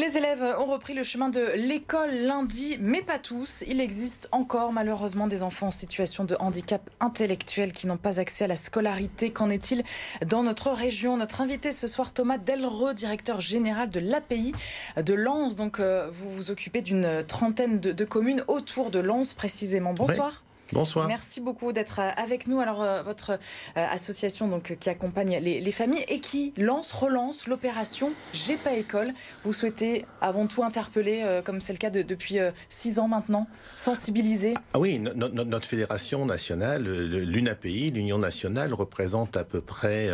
Les élèves ont repris le chemin de l'école lundi, mais pas tous. Il existe encore malheureusement des enfants en situation de handicap intellectuel qui n'ont pas accès à la scolarité. Qu'en est-il dans notre région? Notre invité ce soir, Thomas Delreux, directeur général de l'API de Lens. Donc vous vous occupez d'une trentaine de communes autour de Lens précisément. Bonsoir. Oui. Bonsoir. Merci beaucoup d'être avec nous. Alors, votre association donc, qui accompagne les familles et qui relance l'opération J'ai pas école. Vous souhaitez avant tout interpeller, comme c'est le cas depuis 6 ans maintenant, sensibiliser. Ah oui, notre fédération nationale, l'UNAPI, l'Union nationale, représente à peu près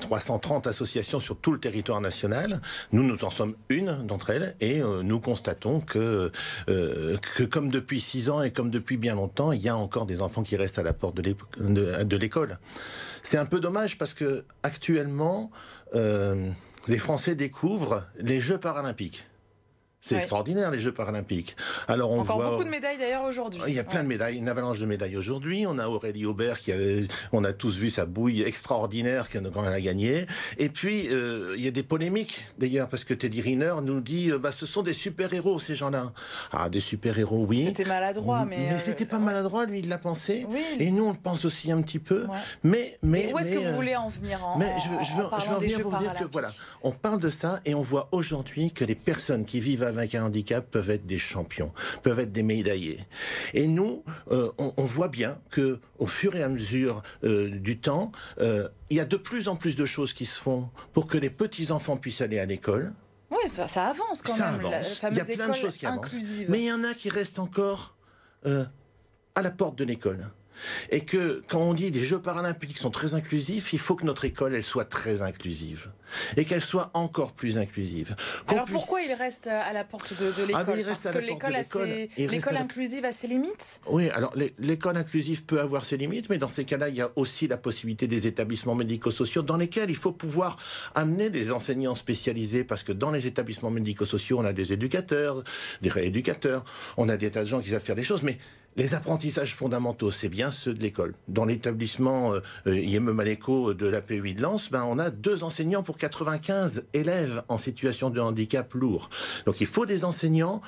330 associations sur tout le territoire national. Nous en sommes une d'entre elles et nous constatons que comme depuis 6 ans et comme depuis bien longtemps, il y a encore des enfants qui restent à la porte de l'école. C'est un peu dommage parce que actuellement, les Français découvrent les Jeux paralympiques. C'est extraordinaire, les Jeux paralympiques. Alors on Encore voit beaucoup de médailles d'ailleurs aujourd'hui. Il y a plein de médailles, une avalanche de médailles aujourd'hui. On a Aurélie Aubert on a tous vu sa bouille extraordinaire quand elle a gagné. Et puis il y a des polémiques d'ailleurs parce que Teddy Riner nous dit ce sont des super-héros ces gens-là. Ah, des super-héros, oui. C'était maladroit, mais c'était pas maladroit, lui il l'a pensé. Oui. Et nous on le pense aussi un petit peu. Ouais. Mais où est-ce que vous voulez en venir je veux en venir pour dire que voilà, on parle de ça et on voit aujourd'hui que les personnes qui vivent avec un handicap peuvent être des champions, peuvent être des médaillés. Et nous, on voit bien que au fur et à mesure du temps, il y a de plus en plus de choses qui se font pour que les petits-enfants puissent aller à l'école. Oui, ça avance quand même, la fameuse il y a plein de choses qui avancent. Mais il y en a qui restent encore à la porte de l'école. Et que quand on dit des Jeux paralympiques sont très inclusifs, il faut que notre école elle soit très inclusive et qu'elle soit encore plus inclusive. Alors pourquoi il reste à la porte de l'école? Parce que l'école inclusive a ses limites. Oui, alors l'école inclusive peut avoir ses limites, mais dans ces cas-là, il y a aussi la possibilité des établissements médico-sociaux dans lesquels il faut pouvoir amener des enseignants spécialisés, parce que dans les établissements médico-sociaux, on a des éducateurs, des rééducateurs, on a des tas de gens qui savent faire des choses, mais les apprentissages fondamentaux, c'est bien ceux de l'école. Dans l'établissement Yeme Maleko de l'API de Lens, on a 2 enseignants pour 95 élèves en situation de handicap lourd. Donc il faut des enseignants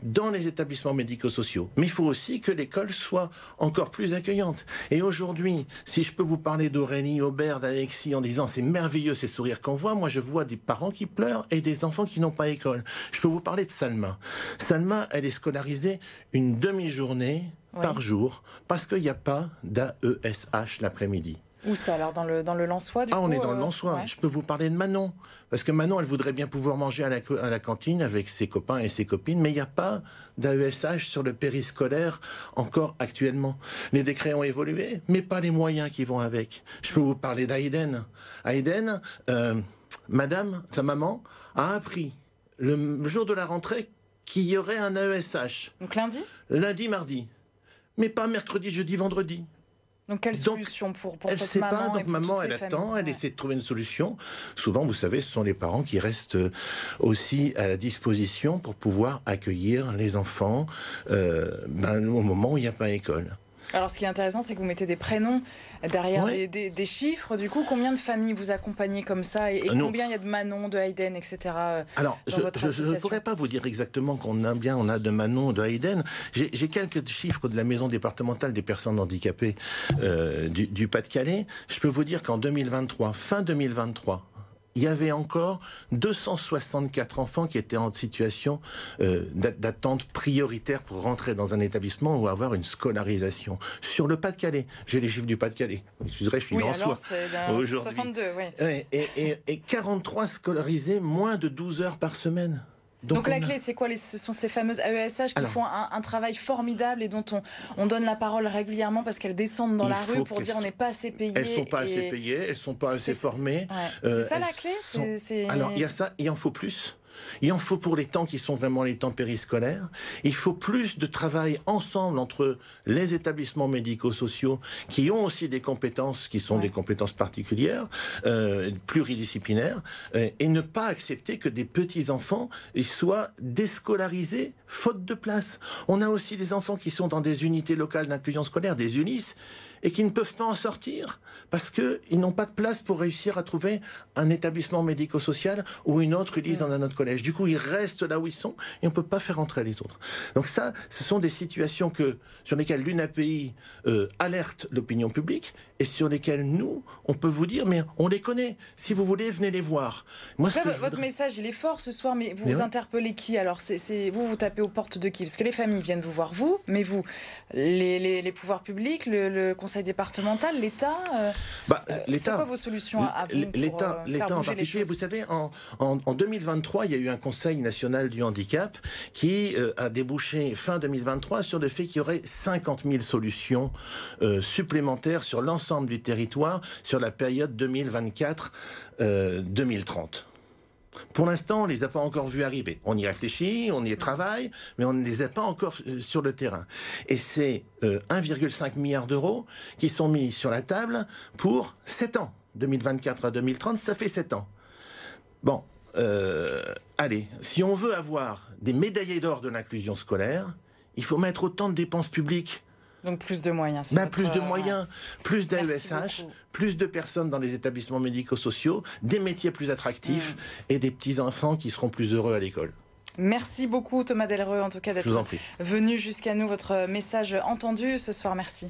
dans les établissements médico-sociaux. Mais il faut aussi que l'école soit encore plus accueillante. Et aujourd'hui, si je peux vous parler d'Aurélie Aubert, d'Alexis, en disant c'est merveilleux ces sourires qu'on voit, moi je vois des parents qui pleurent et des enfants qui n'ont pas école. Je peux vous parler de Salma. Salma, elle est scolarisée une demi-journée par jour, parce qu'il n'y a pas d'AESH l'après-midi. Où ça alors, dans le Lensois du coup, on est dans le Lensois. Ouais. Je peux vous parler de Manon, parce que Manon, elle voudrait bien pouvoir manger à la cantine avec ses copains et ses copines, mais il n'y a pas d'AESH sur le périscolaire encore actuellement. Les décrets ont évolué, mais pas les moyens qui vont avec. Je peux vous parler d'Aïden. Aïden, sa maman, a appris le jour de la rentrée qu'il y aurait un AESH. Donc lundi ? Lundi, mardi. Mais pas mercredi, jeudi, vendredi. Donc quelle solution pour cette maman? Elle ne sait pas, donc maman elle attend, elle essaie de trouver une solution. Souvent, vous savez, ce sont les parents qui restent aussi à la disposition pour pouvoir accueillir les enfants au moment où il n'y a pas école. Alors ce qui est intéressant, c'est que vous mettez des prénoms derrière des chiffres. Du coup, combien de familles vous accompagnez comme ça et combien il y a de Manon, de Aïden, etc. Alors, je ne pourrais pas vous dire exactement on a de Manon, de Aïden. J'ai quelques chiffres de la maison départementale des personnes handicapées du Pas-de-Calais. Je peux vous dire qu'en 2023, fin 2023, il y avait encore 264 enfants qui étaient en situation d'attente prioritaire pour rentrer dans un établissement ou avoir une scolarisation. Sur le Pas-de-Calais, j'ai les chiffres du Pas-de-Calais. Excusez-moi, je suis lensois aujourd'hui. 62, oui. Et 43 scolarisés moins de 12 heures par semaine. Donc la clé, c'est quoi? Ce sont ces fameuses AESH qui font un travail formidable et dont on donne la parole régulièrement parce qu'elles descendent dans la rue pour dire on n'est pas assez payé. Elles ne sont pas assez payées, elles ne sont pas assez formées. C'est ça la clé? Alors il y a ça, il en faut plus. Il en faut pour les temps qui sont vraiment les temps périscolaires. Il faut plus de travail ensemble entre les établissements médico-sociaux qui ont aussi des compétences qui sont des compétences particulières, pluridisciplinaires, et ne pas accepter que des petits-enfants soient déscolarisés faute de place. On a aussi des enfants qui sont dans des unités locales d'inclusion scolaire, des ULIS, et qui ne peuvent pas en sortir parce qu'ils n'ont pas de place pour réussir à trouver un établissement médico-social ou une autre ulysse dans un autre collège. Du coup, ils restent là où ils sont et on ne peut pas faire entrer les autres. Donc ça, ce sont des situations sur lesquelles l'UNAPI alerte l'opinion publique et sur lesquelles nous, on peut vous dire, mais on les connaît. Si vous voulez, venez les voir. Moi, Votre message, il est fort ce soir, mais vous interpellez qui? Alors, vous tapez aux portes de qui? Parce que les familles viennent vous voir, vous, mais vous, les pouvoirs publics, le conseil départemental, l'État, c'est quoi vos solutions à vous L'État en particulier, vous savez, en 2023, il y a eu un Conseil national du handicap qui a débouché fin 2023 sur le fait qu'il y aurait 50 000 solutions supplémentaires sur l'ensemble du territoire sur la période 2024-2030. Pour l'instant, on ne les a pas encore vus arriver. On y réfléchit, on y travaille, mais on ne les a pas encore sur le terrain. Et c'est 1,5 milliard d'euros qui sont mis sur la table pour 7 ans. 2024 à 2030, ça fait 7 ans. Bon, allez, si on veut avoir des médaillés d'or de l'inclusion scolaire, il faut mettre autant de dépenses publiques. Donc plus de moyens. Plus de moyens, plus d'AESH, plus de personnes dans les établissements médico-sociaux, des métiers plus attractifs et des petits-enfants qui seront plus heureux à l'école. Merci beaucoup Thomas Delreux, en tout cas, d'être venu jusqu'à nous. Votre message entendu ce soir, merci.